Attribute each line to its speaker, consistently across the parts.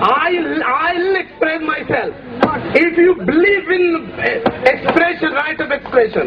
Speaker 1: I'll express myself. If you believe in expression, right of expression,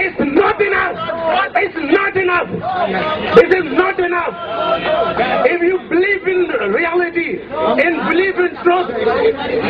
Speaker 1: It's not enough. This is not enough. If you believe in reality, believe in truth,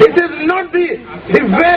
Speaker 1: this is not the way.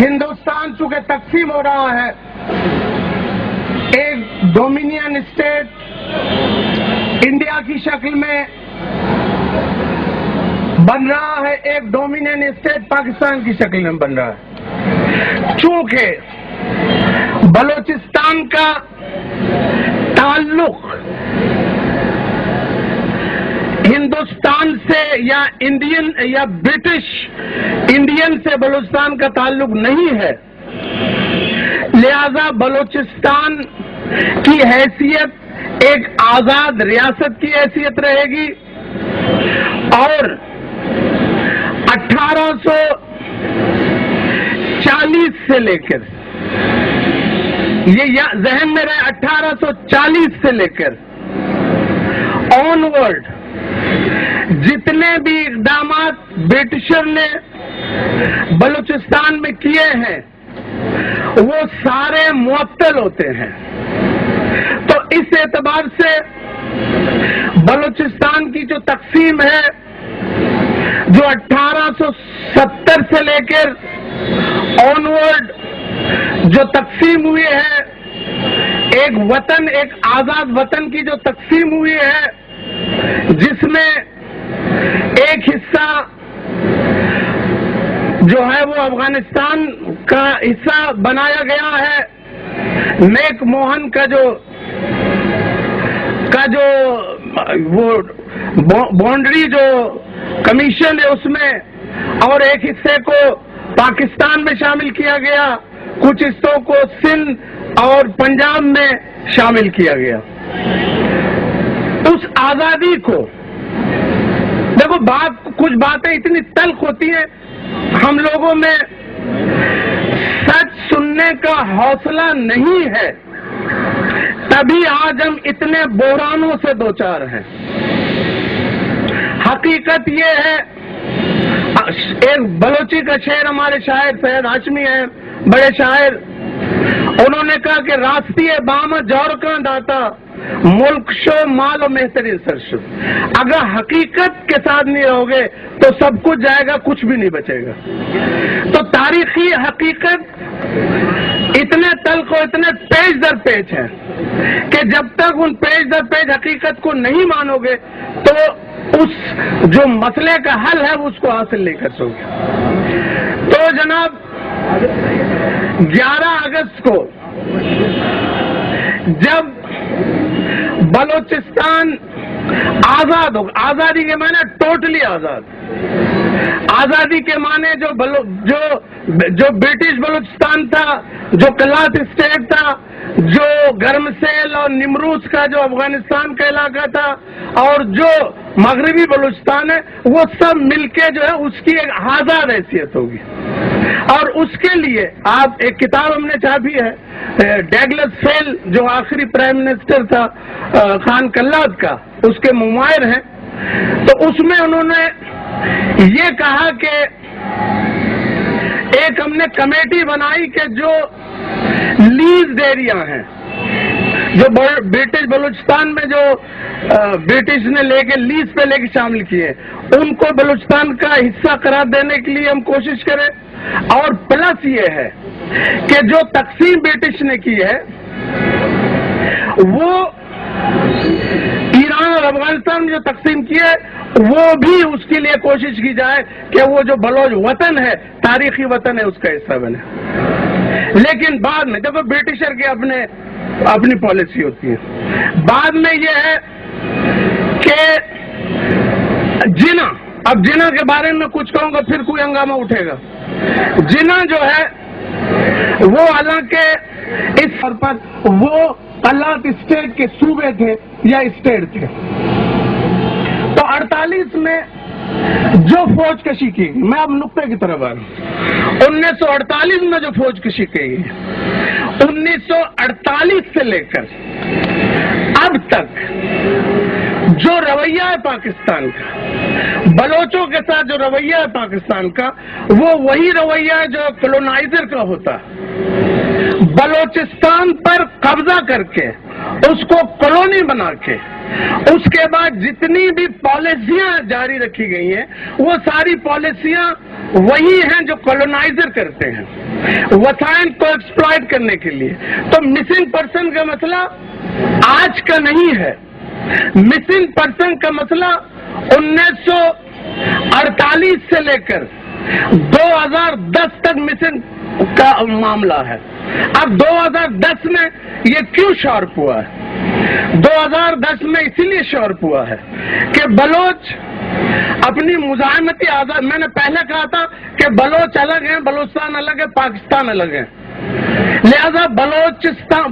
Speaker 1: Hindustan چونکہ تقسیم ہو رہا ہے، ایک dominion state India کی شکل میں بن رہا ہے، ایک ڈومینین اسٹیٹ پاکستان کی شکل میں بن رہا ہے۔ چونکہ بلوچستان کا تعلق ہندوستان سے یا انڈین یا برٹش انڈین سے بلوچستان کا تعلق نہیں ہے، لہذا بلوچستان کی حیثیت ایک آزاد ریاست کی حیثیت رہے گی، اور 1840 سے لے کر یہ ذہن میں رہے 1840 سے لے کر آنورڈ جتنے بھی اقدامات برٹشر نے بلوچستان میں کیے ہیں وہ سارے معطل ہوتے ہیں۔ تو اس اعتبار سے بلوچستان کی جو تقسیم ہے، جو 1870 سے لے کر آنورڈ جو تقسیم ہوئی ہے، ایک وطن، ایک آزاد وطن کی جو تقسیم ہوئی ہے، جس میں ایک حصہ جو ہے وہ افغانستان کا حصہ بنایا گیا ہے، نیک موہن کا جو وہ باؤنڈری جو کمیشن ہے اس میں، اور ایک حصے کو پاکستان میں شامل کیا گیا، کچھ حصوں کو سندھ اور پنجاب میں شامل کیا گیا۔ اس آزادی کو دیکھو، کچھ باتیں اتنی تلخ ہوتی ہیں، ہم لوگوں میں سچ سننے کا حوصلہ نہیں ہے، تبھی آج ہم اتنے بحرانوں سے دوچار ہیں۔ حقیقت یہ ہے، ایک بلوچی کا شعر ہمارے شاعر سید ہاشمی ہیں، بڑے شاعر، انہوں نے کہا کہ راستی بام جور کا داتا ملک شو مال و مہترین سرشو۔ اگر حقیقت کے ساتھ نہیں رہو گے تو سب کچھ جائے گا، کچھ بھی نہیں بچے گا۔ تو تاریخی حقیقت اتنے تلخ و اتنے پیج در پیج ہیں کہ جب تک ان پیج در پیج حقیقت کو نہیں مانو گے تو اس جو مسئلے کا حل ہے اس کو حاصل نہیں کر سکو گے۔ تو جناب 11 اگست کو جب بلوچستان آزاد ہوگا، آزادی کے معنی ٹوٹلی آزاد، آزادی کے معنی جو برٹش بلوچستان تھا، جو کلات اسٹیٹ تھا، جو گرمسیل اور نمروز کا جو افغانستان کا علاقہ تھا، اور جو مغربی بلوچستان ہے، وہ سب مل کے جو ہے اس کی ایک آزاد حیثیت ہوگی۔ اور اس کے لیے آپ ایک کتاب ہم نے چھاپی ہے، ڈیگلس فیل جو آخری پرائم منسٹر تھا خان کلات کا، اس کے مماہر ہیں، تو اس میں انہوں نے یہ کہا کہ ایک ہم نے کمیٹی بنائی کہ جو لیز ایریا ہیں، جو برٹش بلوچستان میں جو برٹش نے لے کے لیز پہ لے کے شامل کیے، ان کو بلوچستان کا حصہ قرار دینے کے لیے ہم کوشش کریں، اور پلس یہ ہے کہ جو تقسیم برٹش نے کی ہے وہ ایران اور افغانستان میں جو تقسیم کی ہے وہ بھی اس کے لیے کوشش کی جائے کہ وہ جو بلوچ وطن ہے، تاریخی وطن ہے، اس کا حصہ بنے۔ لیکن بعد میں دیکھو برٹشر کی اپنی پالیسی ہوتی ہے، بعد میں یہ ہے کہ جنا، اب جنا کے بارے میں کچھ کہوں گا پھر کوئی ہنگامہ اٹھے گا۔ جنا جو ہے وہ حالانکہ اس طور پر وہ کلات اسٹیٹ کے صوبے تھے یا اسٹیٹ تھے، تو 48 میں جو فوج کشی کی گئی، میں اب نقطے کی طرف آ رہا ہوں، 1948 میں جو فوج کشی کی گئی، 1948 سے لے کر اب تک جو رویہ ہے پاکستان کا، بلوچوں کے ساتھ جو رویہ ہے پاکستان کا، وہ وہی رویہ ہے جو کولونائزر کا ہوتا ہے، بلوچستان پر قبضہ کر کے اس کو کالونی بنا کے اس کے بعد جتنی بھی پالیسیاں جاری رکھی گئی ہیں وہ ساری پالیسیاں وہی ہیں جو کولونائزر کرتے ہیں وسائل کو ایکسپلائٹ کرنے کے لیے. تو مسنگ پرسن کا مسئلہ آج کا نہیں ہے. مسنگ پرسن کا مسئلہ 1948 سے لے کر 2010 تک مسنگ کا معاملہ ہے. اب 2010 میں یہ کیوں شارپ ہوا ہے؟ 2010 میں اسی لیے شارپ ہوا ہے کہ بلوچ اپنی مزاحمتی آزاد، میں نے پہلے کہا تھا کہ بلوچ الگ ہیں، بلوچستان الگ ہے، پاکستان الگ ہے، لہذا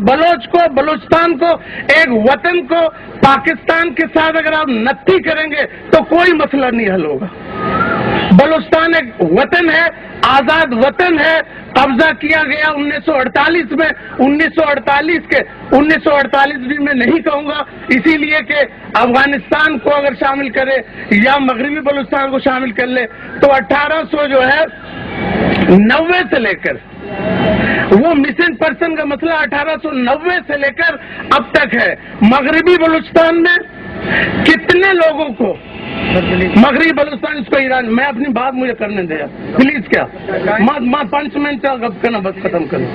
Speaker 1: بلوچستان کو ایک وطن کو پاکستان کے ساتھ اگر آپ نتی کریں گے تو کوئی مسئلہ نہیں حل ہوگا. بلوچستان ایک وطن ہے، آزاد وطن ہے، قبضہ کیا گیا 1948 میں. 1948 بھی میں نہیں کہوں گا، اسی لیے کہ افغانستان کو اگر شامل کرے یا مغربی بلوچستان کو شامل کر لے تو 1800 جو ہے 90 سے لے کر وہ مسنگ پرسن کا مسئلہ 1890 سے لے کر اب تک ہے. مغربی بلوچستان میں کتنے لوگوں کو، مغربی بلوچستان اس کو ایران، میں اپنی بات مجھے کرنے دیا پلیز. کیا ماں 5 منٹ کا گپ کرنا بس ختم کروں.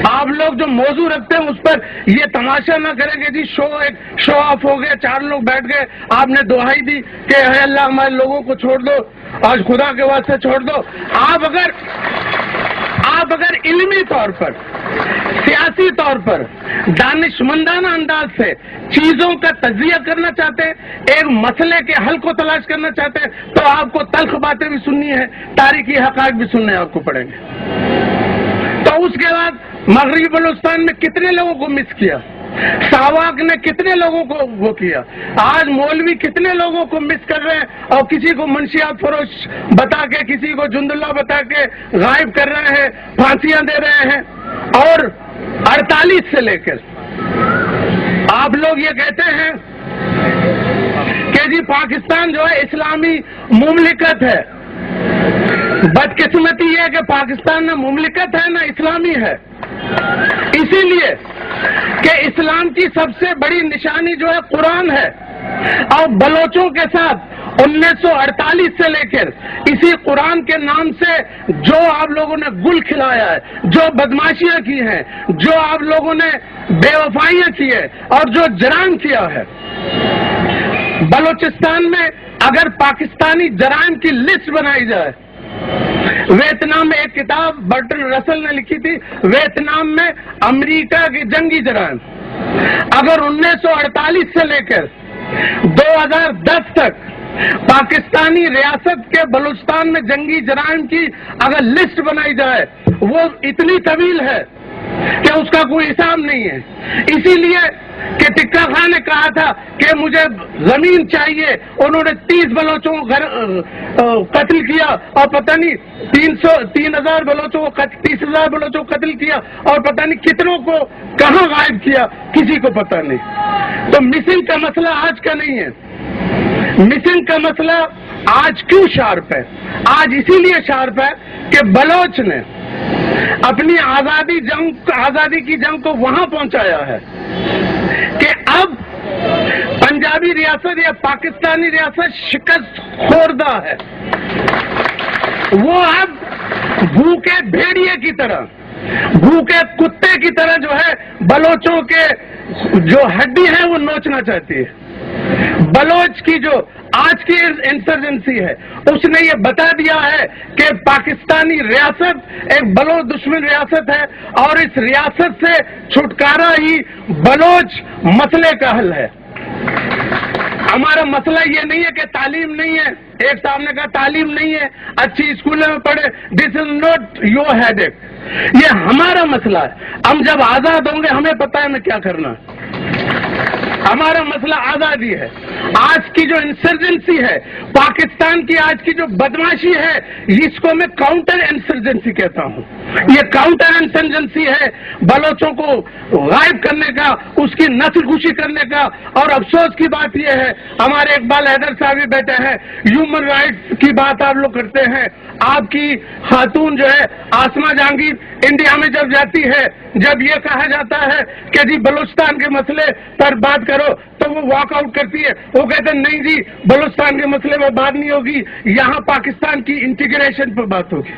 Speaker 1: آپ لوگ جو موضوع رکھتے ہیں اس پر یہ تماشا نہ کریں گے جی شو آف ہو گیا، 4 لوگ بیٹھ گئے، آپ نے دعائی دی کہ اے اللہ ہمارے لوگوں کو چھوڑ دو، آج خدا کے واسطے چھوڑ دو. آپ اگر علمی طور پر، سیاسی طور پر دانشمندانہ انداز سے چیزوں کا تجزیہ کرنا چاہتے ہیں، ایک مسئلے کے حل کو تلاش کرنا چاہتے ہیں تو آپ کو تلخ باتیں بھی سننی ہے، تاریخی حقائق بھی سننے آپ کو پڑیں گے. تو اس کے بعد مغربی بلوچستان میں کتنے لوگوں کو مس کیا، ساواک نے کتنے لوگوں کو وہ کیا، آج مولوی کتنے لوگوں کو مس کر رہے ہیں اور کسی کو منشیات فروش بتا کے، کسی کو جند اللہ بتا کے غائب کر رہے ہیں، پھانسیاں دے رہے ہیں. اور 48 سے لے کر آپ لوگ یہ کہتے ہیں کہ جی پاکستان جو ہے اسلامی مملکت ہے. بدقسمتی یہ ہے کہ پاکستان نہ مملکت ہے نہ اسلامی ہے، اسی لیے کہ اسلام کی سب سے بڑی نشانی جو ہے قرآن ہے. اور بلوچوں کے ساتھ 1948 سے لے کر اسی قرآن کے نام سے جو آپ لوگوں نے گل کھلایا ہے، جو بدماشیاں کی ہیں، جو آپ لوگوں نے بے وفائیاں کی ہے اور جو جرائم کیا ہے، بلوچستان میں اگر پاکستانی جرائم کی لسٹ بنائی جائے، ویتنام میں ایک کتاب برٹن رسل نے لکھی تھی، ویتنام میں امریکہ کی جنگی جرائم، اگر 1948 سے لے کر 2010 تک پاکستانی ریاست کے بلوچستان میں جنگی جرائم کی اگر لسٹ بنائی جائے وہ اتنی طویل ہے کہ اس کا کوئی حساب نہیں ہے. اسی لیے کہ ٹکا خان نے کہا تھا کہ مجھے زمین چاہیے، انہوں نے 30 بلوچوں کو قتل کیا اور پتہ نہیں 3000 بلوچوں کو 30,000 بلوچوں کو قتل کیا اور پتہ نہیں کتنوں کو کہاں غائب کیا، کسی کو پتہ نہیں. تو مسنگ کا مسئلہ آج کا نہیں ہے. مسنگ کا مسئلہ آج کیوں شارپ ہے؟ آج اسی لیے شارپ ہے کہ بلوچ نے اپنی آزادی کی جنگ کو وہاں پہنچایا ہے کہ اب پنجابی ریاست یا پاکستانی ریاست شکست خوردہ ہے. وہ اب بھوکے بھیڑیے کی طرح، بھوکے کتے کی طرح جو ہے بلوچوں کے جو ہڈی ہے وہ نوچنا چاہتی ہے. بلوچ کی جو آج کی انسرجنسی ہے اس نے یہ بتا دیا ہے کہ پاکستانی ریاست ایک بلوچ دشمن ریاست ہے اور اس ریاست سے چھٹکارا ہی بلوچ مسئلے کا حل ہے. ہمارا مسئلہ یہ نہیں ہے کہ تعلیم نہیں ہے، ایک صاحب نے کہا تعلیم نہیں ہے، اچھی اسکولوں میں پڑھے، دس از ناٹ یور ہیڈ ایک، یہ ہمارا مسئلہ ہے. ہم جب آزاد ہوں گے ہمیں پتہ ہے ہمیں کیا کرنا ہے. ہمارا مسئلہ آزادی ہے. آج کی جو انسرجنسی ہے پاکستان کی، آج کی جو بدماشی ہے اس کو میں کاؤنٹر انسرجنسی کہتا ہوں. یہ کاؤنٹر انسرجنسی ہے بلوچوں کو غائب کرنے کا، اس کی نسل کشی کرنے کا. اور افسوس کی بات یہ ہے ہمارے اقبال حیدر صاحب بھی بیٹھے ہیں، ہیومن رائٹس کی بات آپ لوگ کرتے ہیں. آپ کی خاتون جو ہے آسما جہانگیر انڈیا میں جب جاتی ہے، جب یہ کہا جاتا ہے کہ جی بلوچستان کے مسئلے پر بات کرو تو تو وہ واک آؤٹ کرتی ہے. وہ کہتے ہیں نہیں جی بلوچستان کے مسئلے میں بات نہیں ہوگی, یہاں پاکستان کی انٹیگریشن پر بات ہوگی.